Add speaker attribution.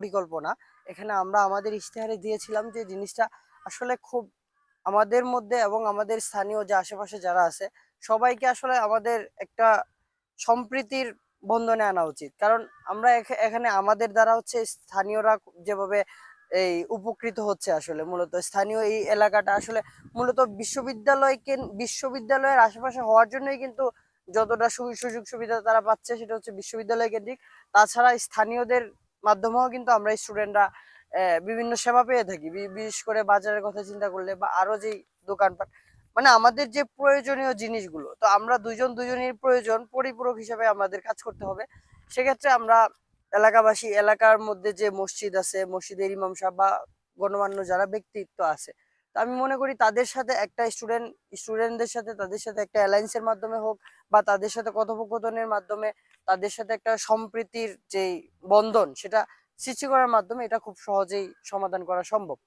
Speaker 1: পরিকল্পনা। এখানে আমরা আমাদের ইশতেহারে দিয়েছিলাম যে জিনিসটা আসলে খুব আমাদের মধ্যে এবং আমাদের স্থানীয় যে আশেপাশে যারা আছে সবাইকে আসলে আমাদের একটা সম্প্রীতির বন্ধনে আনা উচিত। কারণ আমরা এখানে আমাদের দ্বারা হচ্ছে স্থানীয়রা যেভাবে এই উপকৃত হচ্ছে আসলে মূলত স্থানীয় এই এলাকাটা আসলে মূলত বিশ্ববিদ্যালয়ের আশেপাশে হওয়ার জন্যই কিন্তু যতটা সুযোগ সুবিধা তারা পাচ্ছে সেটা হচ্ছে বিশ্ববিদ্যালয় কেন্দ্রিক। তাছাড়া স্থানীয়দের মাধ্যমেও কিন্তু আমরা স্টুডেন্টরা বিভিন্ন সেবা পেয়ে থাকি। বিশেষ করে বাজারের কথা চিন্তা করলে বা আরো যেই দোকানপাট মানে আমাদের যে প্রয়োজনীয় জিনিসগুলো তো আমরা দুজনের প্রয়োজন পরিপূরক হিসেবে আমাদের কাজ করতে হবে। সেক্ষেত্রে আমরা এলাকাবাসী এলাকার মধ্যে যে মসজিদ আছে মসজিদের ইমাম সাহেব বা গণ্যমান্য যারা ব্যক্তিত্ব আছে তো আমি মনে করি তাদের সাথে একটা স্টুডেন্টদের সাথে তাদের সাথে একটা অ্যালায়েন্সের মাধ্যমে হোক বা তাদের সাথে কথোপকথনের মাধ্যমে তাদের সাথে একটা সম্প্রীতির যে বন্ধন সেটা সৃষ্টি করার মাধ্যমে এটা খুব সহজেই সমাধান করা সম্ভব।